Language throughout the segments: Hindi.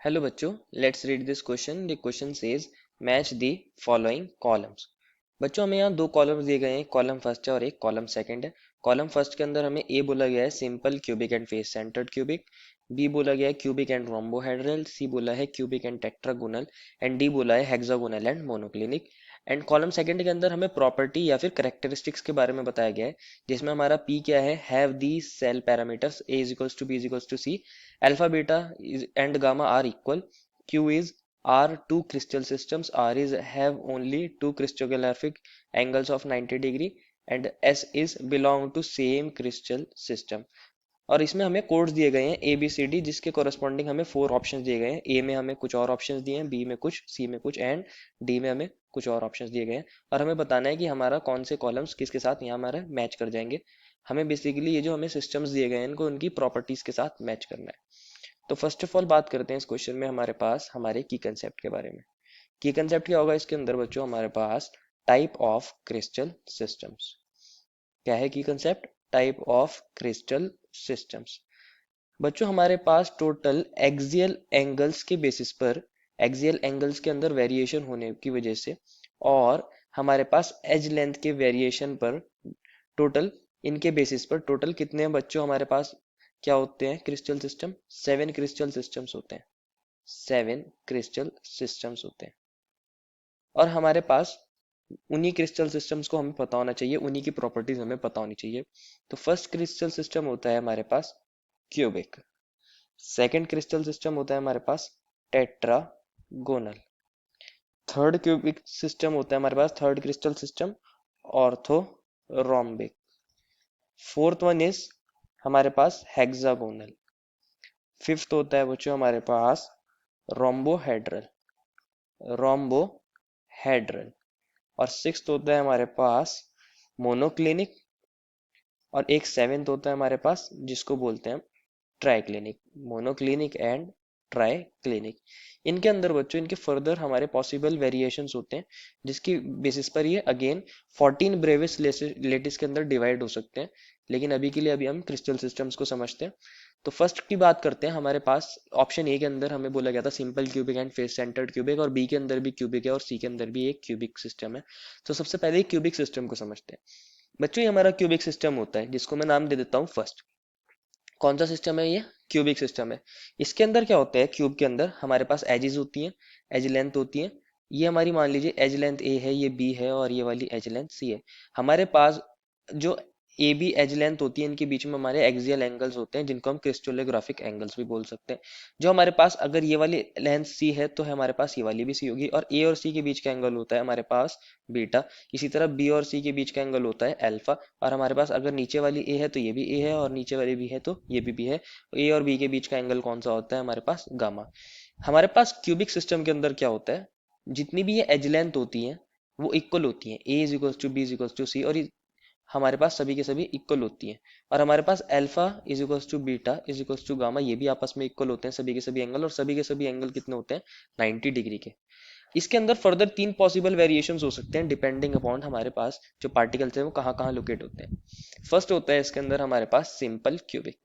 हेलो बच्चों, let's read this question. The question says match the following columns. बच्चों हमें यहाँ दो कॉलम्स दिए गए हैं, कॉलम फर्स्ट है और एक कॉलम सेकंड है। कॉलम फर्स्ट के अंदर हमें ए बोला गया है simple cubic and face centred cubic, B बोला गया है क्यूबिक एंड रोम्बोहेड्रल, सी बोला है cubic and tetragonal and D बोला है hexagonal and monoclinic. And column second के अंदर हमें प्रॉपर्टी या फिर करेक्टरिस्टिक्स के बारे में बताया गया है, जिसमें हमारा पी क्या है, have the cell parameters A is equals to B is equals to C, alpha beta is and gamma are equal, q is are two crystal systems, r is have only two crystallographic angles of 90 degree and s is belong to same crystal system। और इसमें हमें कोड्स दिए गए हैं ए बी सी डी, जिसके कोरस्पॉन्डिंग हमें 4 ऑप्शंस दिए गए हैं। ए में हमें कुछ और ऑप्शंस दिए हैं, बी में कुछ, सी में कुछ एंड डी में हमें कुछ और ऑप्शंस दिए गए हैं। और हमें बताना है कि हमारा कौन से कॉलम्स किसके साथ यहाँ हमारा मैच कर जाएंगे। हमें बेसिकली ये जो हमें सिस्टम्स दिए गए हैं इनको उनकी प्रॉपर्टीज के साथ मैच करना है। तो फर्स्ट ऑफ ऑल बात करते हैं इस क्वेश्चन में हमारे पास हमारे की कंसेप्ट के बारे में। की कंसेप्ट क्या होगा इसके अंदर बच्चों, हमारे पास टाइप ऑफ क्रिस्टल सिस्टम्स। क्या है की concept? Type of crystal systems. बच्चों हमारे पास टोटल एक्सियल एंगल्स के बेसिस पर, एक्सियल एंगल्स के अंदर वेरिएशन होने की वजह से, और हमारे पास एज लेंथ के वेरिएशन पर, टोटल इनके बेसिस पर टोटल कितने बच्चों हमारे पास क्या होते हैं क्रिस्टल सिस्टम? 7 क्रिस्टल सिस्टम्स होते हैं। 7 क्रिस्टल सिस्टम्स होते हैं। और हमारे पास उन्हीं क्रिस्टल सिस्टम्स को हमें पता होना चाहिए, उन्हीं की प्रॉपर्टीज हमें पता होनी चाहिए। तो फर्स्ट क्रिस्टल सिस्टम होता है हमारे पास क्यूबिक, सेकंड क्रिस्टल सिस्टम होता है हमारे पास टेट्रागोनल, थर्ड क्यूबिक सिस्टम होता है हमारे पास, third crystal system orthorhombic, fourth one is हमारे पास हेक्सागोनल, फिफ्थ होता है बच्चों हमारे पास रोम्बोहेड्रल, रोम्बोहेड्रल, और सिक्स्थ होता है हमारे पास मोनोक्लिनिक, और एक सेवेंथ होता है हमारे पास जिसको बोलते हैं ट्राइक्लिनिक। Monoclinic and triclinic. इनके अंदर बच्चों इनके फर्दर हमारे पॉसिबल वेरिएशंस होते हैं, जिसकी बेसिस पर ये अगेन 14 ब्रेविस लेटिस के अंदर डिवाइड हो सकते हैं। लेकिन अभी के लिए अभी हम क्रिस्टल सिस्टम्स को समझते हैं। तो फर्स्ट की बात करते हैं। हमारे पास ऑप्शन ए के अंदर हमें बोला गया था simple cubic and face centred cubic, और बी के अंदर भी क्यूबिक है और सी के अंदर भी एक क्यूबिक सिस्टम है। तो सबसे पहले क्यूबिक सिस्टम को समझते हैं। बच्चों ये हमारा क्यूबिक सिस्टम होता है, जिसको मैं नाम दे देता हूँ फर्स्ट। कौन सा सिस्टम है ये? क्यूबिक सिस्टम है। इसके अंदर क्या होता है, क्यूब के अंदर हमारे पास एजेस होती हैं, एज लेंथ होती है। ये हमारी मान लीजिए एज लेंथ ए है, ये बी है, और ये वाली एज लेंथ सी है। हमारे पास जो ए बी एज लेंथ होती है, इनके बीच में हमारे एक्सियल एंगल्स होते हैं, जिनको हम क्रिस्टलोग्राफिक एंगल्स भी बोल सकते हैं। जो हमारे पास अगर ये वाली लेंथ सी है तो है हमारे पास ये वाली भी सी होगी, और ए और सी के बीच का एंगल होता है हमारे पास बीटा। इसी तरह बी और सी के बीच का एंगल होता है अल्फा। और हमारे पास अगर नीचे वाली ए है तो ये भी ए है, और नीचे वाली बी है तो ये भी बी है। ए और बी के बीच का एंगल कौन सा होता है? हमारे पास गामा। हमारे पास क्यूबिक सिस्टम के अंदर क्या होता है, जितनी भी ये एज लेंथ होती है वो इक्वल होती है, A is equal to B is equal to C, और हमारे पास सभी के सभी इक्वल होती हैं। और हमारे पास alpha is equals to beta is equals to gamma, ये भी आपस में इक्वल होते हैं सभी के सभी एंगल, और सभी के सभी एंगल कितने होते हैं? 90 डिग्री के। इसके अंदर फर्दर 3 पॉसिबल वेरिएशंस हो सकते हैं, डिपेंडिंग अपॉन हमारे पास जो पार्टिकल्स हैं वो कहाँ कहाँ लोकेट होते हैं। फर्स्ट होता है इसके अंदर हमारे पास सिंपल क्यूबिक।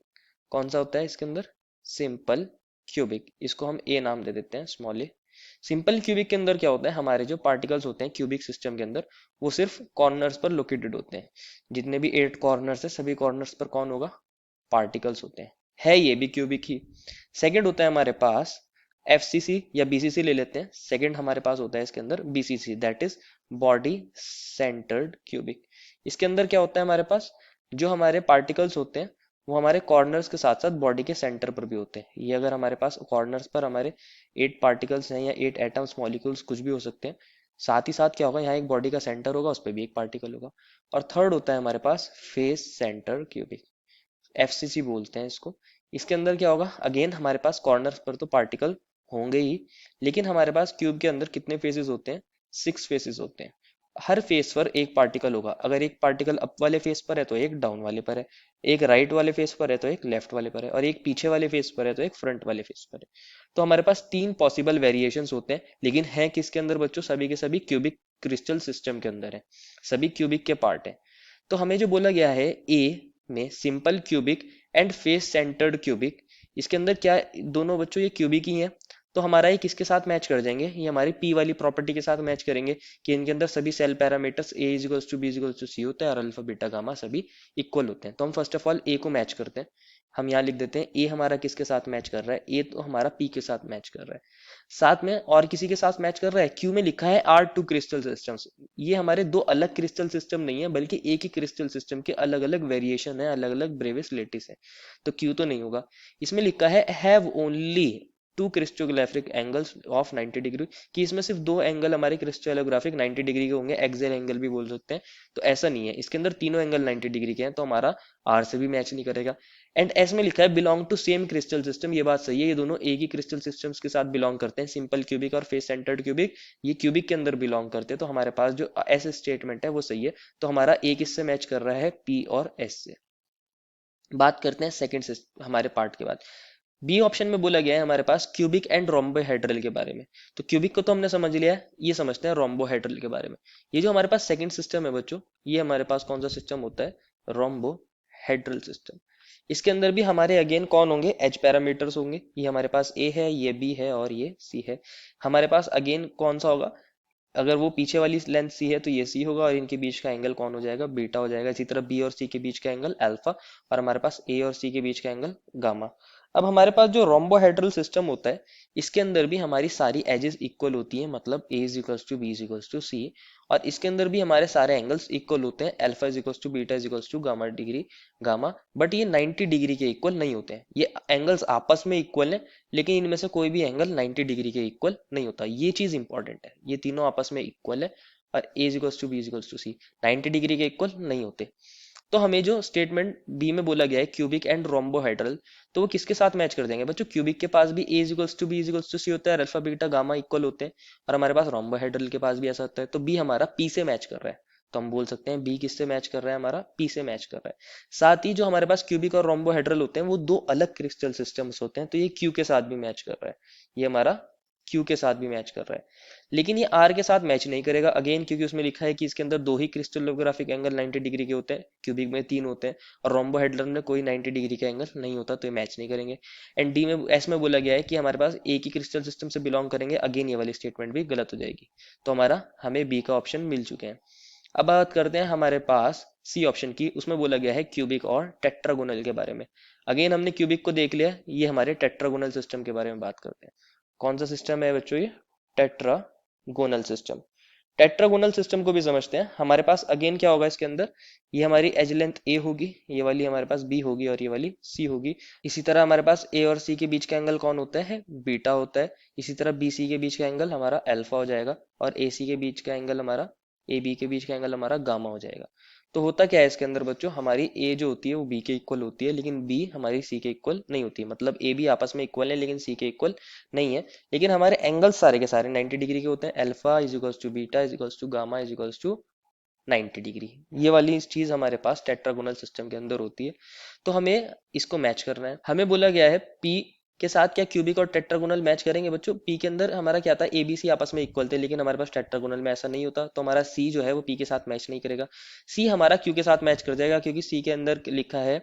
कौन सा होता है इसके अंदर? Simple cubic. इसको हम ए नाम दे देते हैं, स्मॉल ए। सिंपल क्यूबिक के अंदर क्या होता है, हमारे जो पार्टिकल्स होते हैं क्यूबिक सिस्टम के अंदर वो सिर्फ कॉर्नर्स पर लोकेटेड होते हैं। जितने भी 8 कॉर्नर्स है, सभी कॉर्नर्स पर कौन होगा? पार्टिकल्स होते हैं। है ये भी क्यूबिक ही। सेकंड होता है हमारे पास एफसीसी या बीसीसी ले लेते हैं। सेकंड हमारे पास होता है इसके अंदर BCC, that is body centred cubic. इसके अंदर क्या होता है हमारे पास, जो हमारे पार्टिकल्स होते हैं वो हमारे कॉर्नर्स के साथ साथ बॉडी के सेंटर पर भी होते हैं। ये अगर हमारे पास कॉर्नर्स पर हमारे 8 पार्टिकल्स हैं या 8 एटम्स मॉलिक्यूल्स कुछ भी हो सकते हैं, साथ ही साथ क्या होगा, यहाँ एक बॉडी का सेंटर होगा, उस पर भी एक पार्टिकल होगा। और थर्ड होता है हमारे पास फेस सेंटर क्यूबिक, एफसीसी बोलते हैं इसको। इसके अंदर क्या होगा, अगेन हमारे पास कॉर्नर पर तो पार्टिकल होंगे ही, लेकिन हमारे पास क्यूब के अंदर कितने फेसेस होते हैं? 6 फेसेस होते हैं। हर फेस पर एक पार्टिकल होगा। अगर एक पार्टिकल अप वाले फेस पर है तो एक डाउन वाले पर है, एक राइट वाले फेस पर है तो एक लेफ्ट वाले पर है, और एक पीछे वाले फेस पर है तो एक फ्रंट वाले फेस पर है। तो हमारे पास 3 पॉसिबल वेरिएशंस होते हैं, लेकिन है किसके अंदर बच्चों? सभी के सभी क्यूबिक क्रिस्टल सिस्टम के अंदर है, सभी क्यूबिक के पार्ट है। तो हमें जो बोला गया है ए में simple cubic and face centred cubic, इसके अंदर क्या दोनों बच्चों ये क्यूबिक ही है। तो हमारा ये किसके साथ मैच कर जाएंगे, ये हमारी पी वाली प्रॉपर्टी के साथ मैच करेंगे कि इनके अंदर सभी cell parameters A is equals to B is equals to C होता है और अल्फा बीटा गामा सभी इक्वल होते हैं। तो हम फर्स्ट ऑफ ऑल ए को मैच करते हैं। हम यहाँ लिख देते हैं ए हमारा किसके साथ मैच कर रहा है, ए तो हमारा पी के साथ मैच कर रहा है। साथ में और किसी के साथ मैच कर रहा है, क्यू में लिखा है आर टू क्रिस्टल सिस्टम्स। ये हमारे दो अलग क्रिस्टल सिस्टम नहीं है बल्कि एक ही क्रिस्टल सिस्टम के अलग अलग वेरिएशन है, अलग अलग ब्रेविस लेटिस है। तो क्यू तो नहीं होगा। इसमें लिखा है have only two crystallographic angles of 90 degree, कि इसमें सिर्फ दो एंगल हमारे क्रिस्टोग्राफिक 90 डिग्री के होंगे, एक्सेल एंगल भी बोल सकते हैं। तो ऐसा नहीं है, इसके अंदर तीनों एंगल 90 डिग्री के हैं, तो हमारा आर से भी मैच नहीं करेगा। एंड एस में लिखा है belong to same crystal system. ये बात सही है, ये दोनों एक ही क्रिस्टल सिस्टम्स के साथ बिलोंग करते हैं, सिंपल क्यूबिक और फेस सेंटर्ड क्यूबिक, ये क्यूबिक के अंदर बिलोंग करते हैं। तो हमारे पास जो एस स्टेटमेंट है वो सही है। तो हमारा ए किससे मैच कर रहा है, पी और एस से। बात करते हैं सेकंड हमारे पार्ट के बाद। बी ऑप्शन में बोला गया है हमारे पास क्यूबिक एंड रोम्बोहेड्रल के बारे में। तो क्यूबिक को तो हमने समझ लिया है, ये समझते हैं रोम्बोहेड्रल के बारे में। ये जो हमारे पास सेकंड सिस्टम है बच्चों, ये हमारे पास कौन सा सिस्टम होता है, रोम्बोहेड्रल सिस्टम। इसके अंदर भी हमारे अगेन कौन होंगे, एच पैरामीटर्स होंगे। ये हमारे पास ए है, ये बी है और ये सी है। हमारे पास अगेन कौन सा होगा, अगर वो पीछे वाली लेंथ सी है तो ये सी होगा और इनके बीच का एंगल कौन हो जाएगा, बीटा हो जाएगा। इसी तरह बी और सी के बीच का एंगल अल्फा और हमारे पास ए और सी के बीच का एंगल गामा। अब हमारे पास जो रोम्बोहेड्रल सिस्टम होता है, इसके अंदर भी हमारी सारी एजेस इक्वल होती है, मतलब A is equals to B is equals to C. और इसके अंदर भी हमारे सारे एंगल्स इक्वल होते हैं, alpha is equals to beta is equals to gamma degree gamma. But ये 90 डिग्री के इक्वल नहीं होते हैं। ये एंगल्स आपस में इक्वल है लेकिन इनमें से कोई भी एंगल 90 डिग्री के इक्वल नहीं होता। ये चीज इंपॉर्टेंट है, ये तीनों आपस में इक्वल है और A is equals to B is equals to C 90 degree के इक्वल नहीं होते। तो हमें जो स्टेटमेंट बी में बोला गया है क्यूबिक एंड रोम्बोहेड्रल, तो वो किसके साथ मैच कर देंगे बच्चों, क्यूबिक के पास भी A equals to B equals to C होता है, अल्फा बीटा गामा इक्वल होते हैं। और हमारे पास रोम्बोहेड्रल के पास भी ऐसा होता है। तो बी हमारा पी से मैच कर रहा है। तो हम बोल सकते हैं बी किससे मैच कर रहा है, हमारा पी से मैच कर रहा है। साथ ही जो हमारे पास क्यूबिक और रोम्बोहेड्रल होते हैं वो दो अलग क्रिस्टल सिस्टम्स होते हैं, तो ये क्यू के साथ भी मैच कर रहा है। ये हमारा क्यू के साथ भी मैच कर रहा है। लेकिन ये आर के साथ मैच नहीं करेगा अगेन, क्योंकि उसमें लिखा है कि इसके अंदर दो ही क्रिस्टलोग्राफिक एंगल 90 डिग्री के होते हैं, क्यूबिक में तीन होते हैं और रोम्बोहेड्रल में कोई 90 डिग्री का एंगल नहीं होता, तो ये मैच नहीं करेंगे। एंड डी में एस में बोला गया है कि हमारे पास एक ही क्रिस्टल सिस्टम से बिलोंग करेंगे, अगेन ये वाली स्टेटमेंट भी गलत हो जाएगी। तो हमारा हमें बी का ऑप्शन मिल चुके हैं। अब बात करते हैं हमारे पास सी ऑप्शन की। उसमें बोला गया है क्यूबिक और टेट्रागोनल के बारे में। अगेन हमने क्यूबिक को देख लिया, ये हमारे टेट्रागोनल सिस्टम के बारे में बात करते हैं। कौन सा सिस्टम है बच्चों, ये टेट्रागोनल सिस्टम। टेट्रागोनल सिस्टम को भी समझते हैं। हमारे पास अगेन क्या होगा इसके अंदर, ये हमारी एज लेंथ ए होगी, ये वाली हमारे पास बी होगी और ये वाली सी होगी। इसी तरह हमारे पास ए और सी के बीच का एंगल कौन होता है, बीटा होता है। इसी तरह बी सी के बीच का एंगल हमारा अल्फा हो जाएगा और ए सी के बीच का एंगल हमारा, ए बी के बीच का एंगल हमारा गामा हो जाएगा। तो होता क्या है इसके अंदर बच्चों, हमारी ए जो होती है वो बी के इक्वल होती है लेकिन बी हमारी सी के इक्वल नहीं होती। मतलब ए बी आपस में इक्वल है लेकिन सी के इक्वल नहीं है। लेकिन हमारे एंगल्स सारे के सारे 90 डिग्री के होते हैं, alpha is equals to beta is equals to gamma is equals to 90 degree. ये वाली चीज हमारे पास टेट्रागोनल सिस्टम के अंदर होती है। तो हमें इसको मैच करना है। हमें बोला गया है पी के साथ क्या क्यूबिक और टेट्रागोनल मैच करेंगे बच्चों। पी के अंदर हमारा क्या था, ए बी सी आपस में इक्वल थे लेकिन हमारे पास टेट्रागोनल में ऐसा नहीं होता, तो हमारा सी जो है वो पी के साथ मैच नहीं करेगा। सी हमारा क्यू के साथ मैच कर जाएगा क्योंकि सी के अंदर लिखा है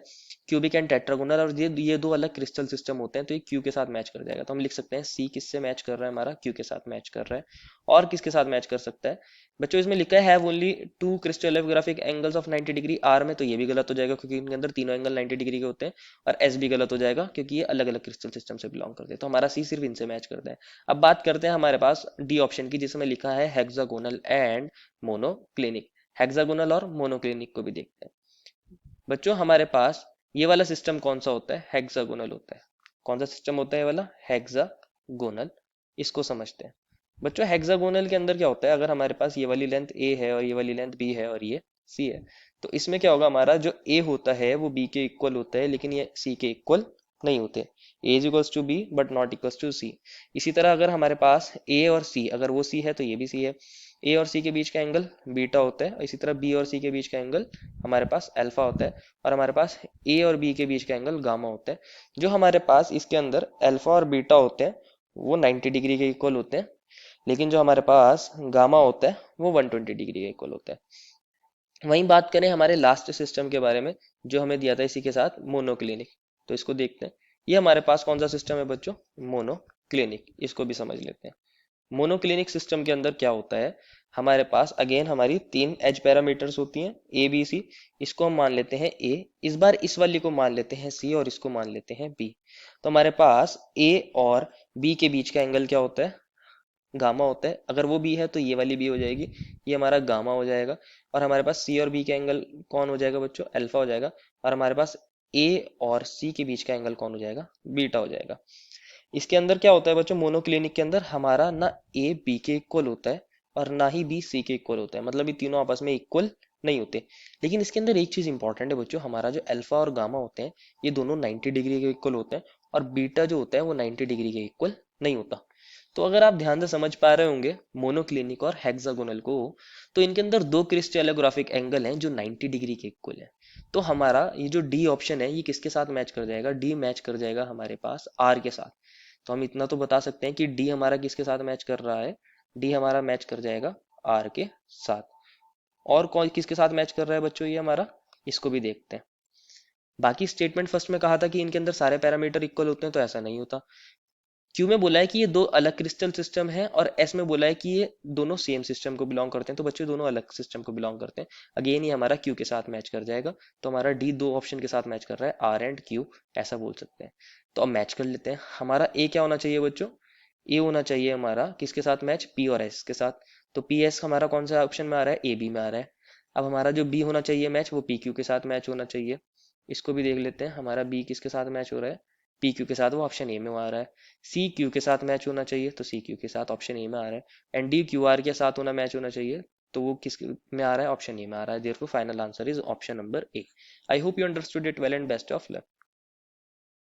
क्यूबिक एंड टेट्रागोनल और ये दो अलग क्रिस्टल सिस्टम होते हैं, तो ये क्यू के साथ मैच कर जाएगा। तो हम लिख सकते हैं सी किससे मैच कर रहा है, हमारा क्यू के साथ मैच कर रहा है। और किसके साथ मैच कर सकता है बच्चों, इसमें लिखा है have only two crystallographic angles of 90 degree. आर में तो ये भी गलत हो जाएगा क्योंकि इनके अंदर तीनों एंगल 90 डिग्री के होते हैं। और एस भी गलत हो जाएगा क्योंकि ये अलग अलग क्रिस्टल सिस्टम से बिलोंग करते हैं। तो हमारा सी सिर्फ इनसे मैच करता है। अब बात करते हैं हमारे पास डी ऑप्शन की, जिसमें लिखा है हेक्सागोनल एंड मोनोक्लिनिक। हेक्सागोनल और मोनोक्लिनिक को भी देखते हैं बच्चों। हमारे पास ये वाला सिस्टम कौन सा होता है, हेक्सागोनल होता है। कौन सा सिस्टम होता है ये वाला, हेक्सागोनल। इसको समझते हैं बच्चों। हेक्सागोनल के अंदर क्या होता है, अगर हमारे पास ये वाली लेंथ ए है और ये वाली लेंथ बी है और ये सी है, तो इसमें क्या होगा, हमारा जो ए होता है वो बी के इक्वल होता है लेकिन ये सी के इक्वल नहीं होते। A is equals to B but not equals to C. इसी तरह अगर हमारे पास ए और सी, अगर वो सी है तो ये भी सी है। ए और सी के बीच का एंगल बीटा होता है। इसी तरह बी और सी के बीच का एंगल हमारे पास अल्फा होता है। और हमारे पास ए और बी के बीच का एंगल गामा होता है। जो हमारे पास इसके अंदर अल्फा और बीटा होते हैं वो 90 डिग्री के इक्वल होते हैं, लेकिन जो हमारे पास गामा होता है वो 120 डिग्री के इक्वल होता है। वहीं बात करें हमारे लास्ट सिस्टम के बारे में जो हमें दिया था इसी के साथ, मोनोक्लिनिक। तो इसको देखते हैं। ये हमारे पास कौन सा सिस्टम है बच्चों, मोनो क्लिनिक, इसको भी समझ लेते हैं। मोनोक्लिनिक सिस्टम के अंदर क्या होता है, हमारे पास अगेन हमारी तीन एज पैरामीटर्स होती हैं, ए बी सी। इसको हम मान लेते हैं ए, इस बार इस वाली को मान लेते हैं सी, और इसको मान लेते हैं बी। तो हमारे पास ए और बी के बीच का एंगल क्या होता है, गामा होता है। अगर वो बी है तो ये वाली बी हो जाएगी, ये हमारा गामा हो जाएगा। और हमारे पास सी और बी का एंगल कौन हो जाएगा बच्चों, अल्फा हो जाएगा। और हमारे पास ए और सी के बीच का एंगल कौन हो जाएगा, बीटा हो जाएगा। इसके अंदर क्या होता है बच्चों, मोनोक्लिनिक के अंदर हमारा ना ए बी के इक्वल होता है और ना ही बी सी के इक्वल होता है, मतलब ये तीनों आपस में इक्वल नहीं होते। लेकिन इसके अंदर एक चीज इंपॉर्टेंट है बच्चों, हमारा जो अल्फा और गामा होते हैं ये दोनों 90 डिग्री के इक्वल होते हैं, और बीटा जो होता है वो 90 डिग्री के इक्वल नहीं होता। तो अगर आप ध्यान से समझ पा रहे होंगे मोनोक्लिनिक और हेक्सागोनल को, तो इनके अंदर दो क्रिस्टलोग्राफिक एंगल हैं जो 90 डिग्री के इक्वल है। तो हमारा ये जो डी ऑप्शन है ये किसके साथ मैच कर जाएगा, डी मैच कर जाएगा हमारे पास आर के साथ। तो हम इतना तो बता सकते हैं कि डी हमारा किसके साथ मैच कर रहा है, डी हमारा मैच कर जाएगा आर के साथ। और कौन किसके साथ मैच कर रहा है बच्चों ये हमारा, इसको भी देखते हैं। बाकी स्टेटमेंट फर्स्ट में कहा था कि इनके अंदर सारे पैरामीटर इक्वल होते हैं, तो ऐसा नहीं होता। क्यू में बोला है कि ये दो अलग क्रिस्टल सिस्टम है, और एस में बोला है कि ये दोनों सेम सिस्टम को बिलोंग करते हैं, तो बच्चे दोनों अलग सिस्टम को बिलोंग करते हैं। अगेन ये हमारा क्यू के साथ मैच कर जाएगा। तो हमारा डी दो ऑप्शन के साथ मैच कर रहा है, आर एंड क्यू, ऐसा बोल सकते हैं। तो अब मैच कर लेते हैं। हमारा ए क्या होना चाहिए बच्चों, ए होना चाहिए हमारा किसके साथ मैच, पी और एस के साथ। तो पी एस हमारा कौन सा ऑप्शन में आ रहा है, ए बी में आ रहा है। अब हमारा जो बी होना चाहिए मैच, वो पी क्यू के साथ मैच होना चाहिए। इसको भी देख लेते हैं, हमारा बी किसके साथ मैच हो रहा है, पी क्यू के साथ, वो ऑप्शन ए में आ रहा है। सी क्यू के साथ मैच होना चाहिए, तो सी क्यू के साथ ऑप्शन ए में आ रहा है। एंड डी क्यू आर के साथ होना मैच होना चाहिए, तो वो किस में आ रहा है, ऑप्शन ए में आ रहा है। Therefore final answer is option number A. I hope you understood it well and best of luck.